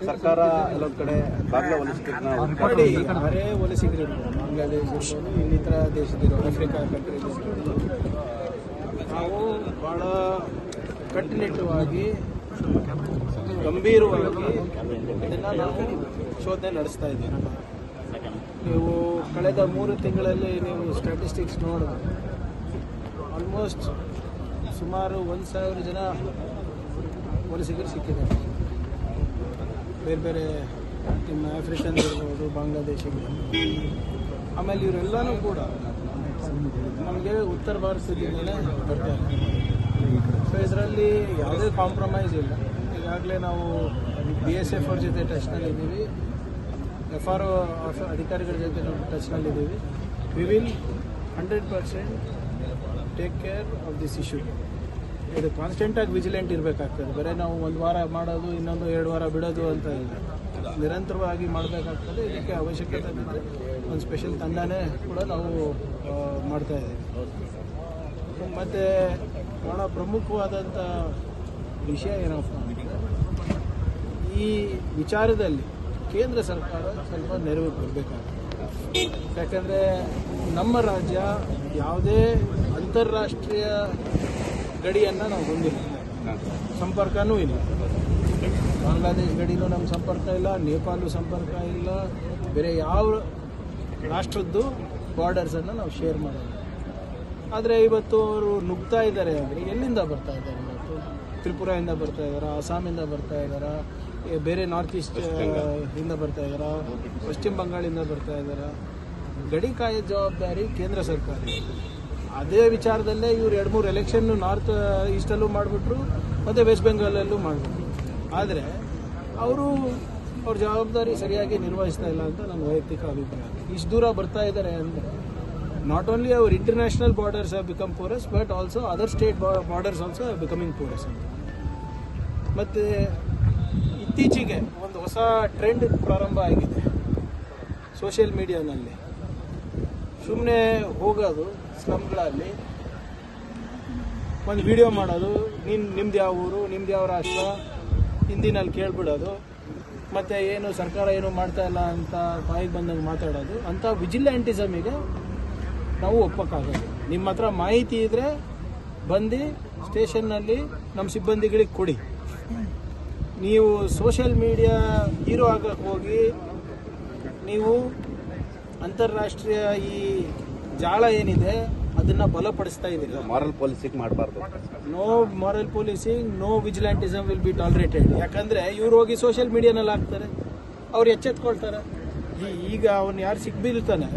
ಸರ್ಕಾರ ಎಲ್ಲೊಂದು ಕಡೆ ಬಾಂಗ್ಲಾ ವಲಸಿಗರನ್ನ ನೋಡಿ, ಯಾರೇ ವಲಸಿಗರು ಬಾಂಗ್ಲಾದೇಶ ಇರ್ಬೋದು, ಇನ್ನಿತರ ದೇಶದಿರೋ ಆಫ್ರಿಕಾ ಕಂಟ್ರಿ ನಾವು ಭಾಳ ಕಟ್ಟುನಿಟ್ಟವಾಗಿ ಗಂಭೀರವಾಗಿ ಇದನ್ನು ನಾವು ಶೋಧನೆ ನಡೆಸ್ತಾ ಇದ್ದೀವಿ. ನೀವು ಕಳೆದ 3 ತಿಂಗಳಲ್ಲಿ ನೀವು ಸ್ಟ್ಯಾಟಿಸ್ಟಿಕ್ಸ್ ನೋಡಿದ್ರೆ ಆಲ್ಮೋಸ್ಟ್ ಸುಮಾರು 1,000 ಜನ ವಲಸಿಗರು ಸಿಕ್ಕಿದ್ದಾರೆ. ಬೇರೆ ಬೇರೆ ನಿಮ್ಮ ಆಫ್ರಿಕನ್ ಇರ್ಬೋದು, ಬಾಂಗ್ಲಾದೇಶಿಗಳು. ಆಮೇಲೆ ಇವರೆಲ್ಲನೂ ಕೂಡ ನಮಗೆ ಉತ್ತರ ಭಾರತದಿಂದಲೇ ಬರ್ತಾರೆ. ಸೊ ಇದರಲ್ಲಿ ಯಾವುದೇ ಕಾಂಪ್ರಮೈಸ್ ಇಲ್ಲ. ಈಗಾಗಲೇ ನಾವು BSF ಅವ್ರ ಜೊತೆ ಟಚ್ನಲ್ಲಿದ್ದೀವಿ, FRO ಅಧಿಕಾರಿಗಳ ಜೊತೆ ನಾವು ಟಚ್ನಲ್ಲಿದ್ದೀವಿ. We will 100% take care of this issue. ಇದು ಕಾನ್ಸ್ಟೆಂಟಾಗಿ ವಿಜಿಲೆಂಟ್ ಇರಬೇಕಾಗ್ತದೆ. ಬರೀ ನಾವು 1 ವಾರ ಮಾಡೋದು, ಇನ್ನೊಂದು 2 ವಾರ ಬಿಡೋದು ಅಂತ ಇಲ್ಲ, ನಿರಂತರವಾಗಿ ಮಾಡಬೇಕಾಗ್ತದೆ. ಇದಕ್ಕೆ ಅವಶ್ಯಕತೆ ಬಿದ್ದರೆ ಒಂದು ಸ್ಪೆಷಲ್ ತಂಡನೇ ಕೂಡ ನಾವು ಮಾಡ್ತಾಯಿದ್ದೀವಿ. ಮತ್ತು ಭಾಳ ಪ್ರಮುಖವಾದಂಥ ವಿಷಯ ಏನಪ್ಪ ಅಂದರೆ, ಈ ವಿಚಾರದಲ್ಲಿ ಕೇಂದ್ರ ಸರ್ಕಾರ ಸ್ವಲ್ಪ ನೆರವು ಕೊಡಬೇಕಾಗುತ್ತೆ. ಯಾಕಂದರೆ ನಮ್ಮ ರಾಜ್ಯ ಯಾವುದೇ ಅಂತಾರಾಷ್ಟ್ರೀಯ ಗಡಿಯನ್ನು ನಾವು ಹೊಂದಿಲ್ಲ, ಸಂಪರ್ಕನೂ ಇಲ್ಲ. ಬಾಂಗ್ಲಾದೇಶ ಗಡಿನೂ ನಮ್ಮ ಸಂಪರ್ಕ ಇಲ್ಲ, ನೇಪಾಳು ಸಂಪರ್ಕ ಇಲ್ಲ, ಬೇರೆ ಯಾವ ರಾಷ್ಟ್ರದ್ದು ಬಾರ್ಡರ್ಸನ್ನು ನಾವು ಶೇರ್ ಮಾಡೋದು. ಆದರೆ ಇವತ್ತು ಅವರು ನುಗ್ತಾ ಇದ್ದಾರೆ ಅಂದರೆ ಎಲ್ಲಿಂದ ಬರ್ತಾ ಇದ್ದಾರೆ? ಇವತ್ತು ತ್ರಿಪುರಾದಿಂದ ಬರ್ತಾ ಇದ್ದಾರಾ, ಅಸ್ಸಾಮಿಂದ ಬರ್ತಾ ಇದ್ದಾರಾ, ಬೇರೆ ನಾರ್ತ್ ಈಸ್ಟ್ ಇಂದ ಬರ್ತಾ ಇದ್ದಾರಾ, ಪಶ್ಚಿಮ ಬಂಗಾಳಿಂದ ಬರ್ತಾ ಇದ್ದಾರಾ? ಗಡಿ ಕಾಯೋ ಜವಾಬ್ದಾರಿ ಕೇಂದ್ರ ಸರ್ಕಾರ. ಅದೇ ವಿಚಾರದಲ್ಲೇ ಇವರು 2-3 ಎಲೆಕ್ಷನ್ ನಾರ್ತ್ ಈಸ್ಟಲ್ಲೂ ಮಾಡಿಬಿಟ್ರು ಮತ್ತು ವೆಸ್ಟ್ ಬೆಂಗಾಲಲ್ಲೂ ಮಾಡಿಬಿಟ್ರು. ಆದರೆ ಅವ್ರ ಜವಾಬ್ದಾರಿ ಸರಿಯಾಗಿ ನಿರ್ವಹಿಸ್ತಾ ಇಲ್ಲ ಅಂತ ನನ್ನ ವೈಯಕ್ತಿಕ ಅಭಿಪ್ರಾಯ. ಇಷ್ಟು ದೂರ ಬರ್ತಾ ಇದ್ದಾರೆ ಅಂದರೆ not only hour international borders have become Porus, but also other state borders also becoming Porus ಅಂತ. ಮತ್ತು ಇತ್ತೀಚೆಗೆ ಒಂದು ಹೊಸ ಟ್ರೆಂಡ್ ಪ್ರಾರಂಭ ಆಗಿದೆ ಸೋಷಿಯಲ್ ಮೀಡಿಯಾನಲ್ಲಿ. ಸುಮ್ಮನೆ ಹೋಗೋದು ಸ್ಲಮ್ಗಳಲ್ಲಿ, ಒಂದು ವಿಡಿಯೋ ಮಾಡೋದು, ನಿಮ್ದು ಯಾವ ಊರು, ನಿಮ್ದು ಯಾವ ರಾಷ್ಟ್ರ, ಹಿಂದಿನಲ್ಲಿ ಕೇಳ್ಬಿಡೋದು, ಮತ್ತು ಏನು ಸರ್ಕಾರ ಏನು ಮಾಡ್ತಾ ಇಲ್ಲ ಅಂತ ಬಾಯಿಗೆ ಬಂದಂಗೆ ಮಾತಾಡೋದು. ಅಂಥ ವಿಜಿಲ್ಯಾಂಟಿಸಮಿಗೆ ನಾವು ಒಪ್ಪಕ್ಕಾಗಲ್ಲ. ನಿಮ್ಮ ಹತ್ರ ಮಾಹಿತಿ ಇದ್ದರೆ ಬಂದು ಸ್ಟೇಷನ್ನಲ್ಲಿ ನಮ್ಮ ಸಿಬ್ಬಂದಿಗಳಿಗೆ ಕೊಡಿ. ನೀವು ಸೋಷಿಯಲ್ ಮೀಡಿಯಾ ಹೀರೋ ಆಗಕ್ಕೆ ಹೋಗಿ ನೀವು ಅಂತಾರಾಷ್ಟ್ರೀಯ ಈ ಜಾಳ ಏನಿದೆ ಅದನ್ನು ಬಲಪಡಿಸ್ತಾ ಇದ್ದೀರಿ. ಮಾರಲ್ ಪೊಲೀಸಿಂಗ್ ಮಾಡಬಾರ್ದು. No moral policing, no vigilantism will be tolerated. ಯಾಕಂದರೆ ಇವ್ರು ಹೋಗಿ ಸೋಷಿಯಲ್ ಮೀಡಿಯಾನಲ್ಲಿ ಹಾಕ್ತಾರೆ, ಅವ್ರು ಎಚ್ಚೆತ್ಕೊಳ್ತಾರೆ. ಈಗ ಅವನು ಯಾರು ಸಿಕ್ಬಿಲ್ತಾನೆ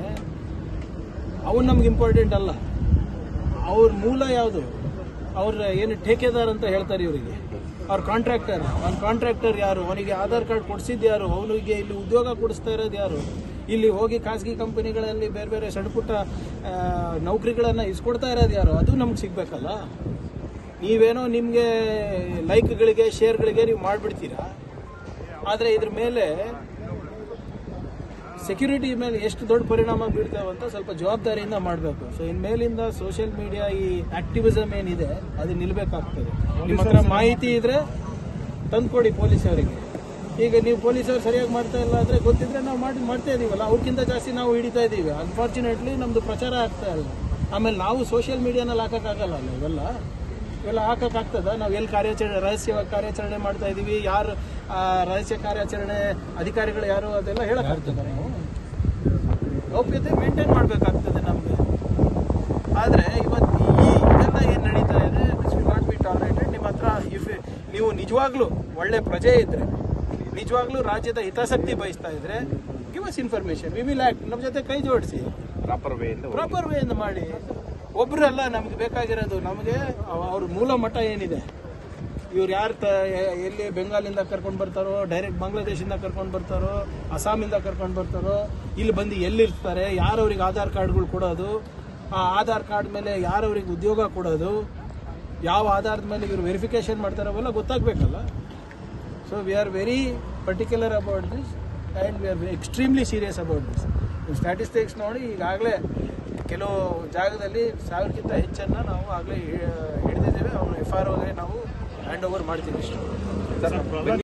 ಅವನು ನಮ್ಗೆ ಇಂಪಾರ್ಟೆಂಟ್ ಅಲ್ಲ. ಅವ್ರ ಮೂಲ ಯಾವುದು? ಅವ್ರ ಏನು ಠೇಕೆದಾರ್ ಅಂತ ಹೇಳ್ತಾರೆ ಇವರಿಗೆ, ಅವ್ರ ಕಾಂಟ್ರಾಕ್ಟರ್. ಅವ್ನ ಕಾಂಟ್ರಾಕ್ಟರ್ ಯಾರು? ಅವನಿಗೆ ಆಧಾರ್ ಕಾರ್ಡ್ ಕೊಡಿಸಿದ್ದು ಯಾರು? ಅವನಿಗೆ ಇಲ್ಲಿ ಉದ್ಯೋಗ ಕೊಡಿಸ್ತಾ ಇರೋದು ಯಾರು? ಇಲ್ಲಿ ಹೋಗಿ ಖಾಸಗಿ ಕಂಪನಿಗಳಲ್ಲಿ ಬೇರೆ ಬೇರೆ ಸಣ್ಣ ಪುಟ್ಟ ನೌಕರಿಗಳನ್ನು ಇಸ್ಕೊಡ್ತಾ ಇರೋದು ಯಾರು? ಅದು ನಮ್ಗೆ ಸಿಗಬೇಕಲ್ಲ. ನೀವೇನೋ ನಿಮಗೆ ಲೈಕ್ಗಳಿಗೆ ಶೇರ್ಗಳಿಗೆ ನೀವು ಮಾಡಿಬಿಡ್ತೀರಾ, ಆದರೆ ಇದ್ರ ಮೇಲೆ ಸೆಕ್ಯೂರಿಟಿ ಮೇಲೆ ಎಷ್ಟು ದೊಡ್ಡ ಪರಿಣಾಮ ಬೀಳ್ತೇವೆ ಅಂತ ಸ್ವಲ್ಪ ಜವಾಬ್ದಾರಿಯಿಂದ ಮಾಡಬೇಕು. ಸೊ ಇನ್ಮೇಲಿಂದ ಸೋಷಿಯಲ್ ಮೀಡಿಯಾ ಈ ಆಕ್ಟಿವಿಸಮ್ ಏನಿದೆ ಅದು ನಿಲ್ಲಬೇಕಾಗ್ತದೆ. ನಿಮ್ಮ ಹತ್ರ ಮಾಹಿತಿ ಇದ್ರೆ ತಂದುಕೊಡಿ ಪೊಲೀಸವರಿಗೆ. ಈಗ ನೀವು ಪೊಲೀಸರು ಸರಿಯಾಗಿ ಮಾಡ್ತಾ ಇಲ್ಲ ಅಂದರೆ ಗೊತ್ತಿದ್ರೆ ನಾವು ಮಾಡ್ತಾ ಇದ್ದೀವಲ್ಲ, ಅವ್ರಿಗಿಂತ ಜಾಸ್ತಿ ನಾವು ಹಿಡಿತಾ ಇದ್ದೀವಿ. ಅನ್ಫಾರ್ಚುನೇಟ್ಲಿ ನಮ್ಮದು ಪ್ರಚಾರ ಆಗ್ತಾ ಇಲ್ಲ. ಆಮೇಲೆ ನಾವು ಸೋಷಿಯಲ್ ಮೀಡಿಯಾನಲ್ಲಿ ಹಾಕೋಕ್ಕಾಗಲ್ಲ ಅಲ್ಲ, ಇವೆಲ್ಲ ಹಾಕೋಕ್ಕಾಗ್ತದ? ನಾವು ಎಲ್ಲಿ ರಹಸ್ಯವಾಗಿ ಕಾರ್ಯಾಚರಣೆ ಮಾಡ್ತಾ ಇದ್ದೀವಿ, ಯಾರು ರಹಸ್ಯ ಕಾರ್ಯಾಚರಣೆ ಅಧಿಕಾರಿಗಳು ಯಾರು, ಅದೆಲ್ಲ ಹೇಳೋಕ್ಕಾಗ್ತದೆ? ನಾವು ಗೌಪ್ಯತೆ ಮೇಂಟೈನ್ ಮಾಡಬೇಕಾಗ್ತದೆ ನಮಗೆ. ಆದರೆ ಇವತ್ತು ಇದೆಲ್ಲ ಏನು ನಡೀತಾ ಇದೆ, this will not be tolerated. ನಿಮ್ಮ ಹತ್ರ ನೀವು ನಿಜವಾಗ್ಲೂ ಒಳ್ಳೆ ಪ್ರಜೆ ಇದ್ದರೆ, ನಿಜವಾಗ್ಲೂ ರಾಜ್ಯದ ಹಿತಾಸಕ್ತಿ ಬಯಸ್ತಾ ಇದ್ರೆ give us information, we will act. ನಮ್ಮ ಜೊತೆ ಕೈ ಜೋಡಿಸಿ ಪ್ರಾಪರ್ ವೇಯಿಂದ ಮಾಡಿ. ಒಬ್ಬರಲ್ಲ ನಮ್ಗೆ ಬೇಕಾಗಿರೋದು, ನಮಗೆ ಅವ್ರ ಮೂಲ ಮಟ್ಟ ಏನಿದೆ, ಇವ್ರು ಯಾರು ಎಲ್ಲಿ ಬೆಂಗಾಲಿಂದ ಕರ್ಕೊಂಡು ಬರ್ತಾರೋ, ಡೈರೆಕ್ಟ್ ಬಾಂಗ್ಲಾದೇಶಿಂದ ಕರ್ಕೊಂಡು ಬರ್ತಾರೋ, ಅಸ್ಸಾಮಿಂದ ಕರ್ಕೊಂಡು ಬರ್ತಾರೋ, ಇಲ್ಲಿ ಬಂದು ಎಲ್ಲಿರ್ತಾರೆ, ಯಾರವ್ರಿಗೆ ಆಧಾರ್ ಕಾರ್ಡ್ಗಳು ಕೊಡೋದು, ಆ ಆಧಾರ್ ಕಾರ್ಡ್ ಮೇಲೆ ಯಾರವ್ರಿಗೆ ಉದ್ಯೋಗ ಕೊಡೋದು, ಯಾವ ಆಧಾರದ ಮೇಲೆ ಇವರು ವೆರಿಫಿಕೇಷನ್ ಮಾಡ್ತಾರೋ ಅವೆಲ್ಲ ಗೊತ್ತಾಗಬೇಕಲ್ಲ. So we are very particular about this and we are extremely serious about this. Statistics ನೋಡಿ, ಈಗಾಗಲೇ ಕೆಲವು ಜಾಗದಲ್ಲಿ 1000ಕ್ಕಿಂತ ಹೆಚ್ಚನ್ನು ನಾವು ಆಗಲೇ ಹಿಡಿದಿದ್ದೇವೆ. ಅವರು FROಗೆ ನಾವು ಹ್ಯಾಂಡ್ ಓವರ್ ಮಾಡ್ತೀವಿ. ಇಷ್ಟು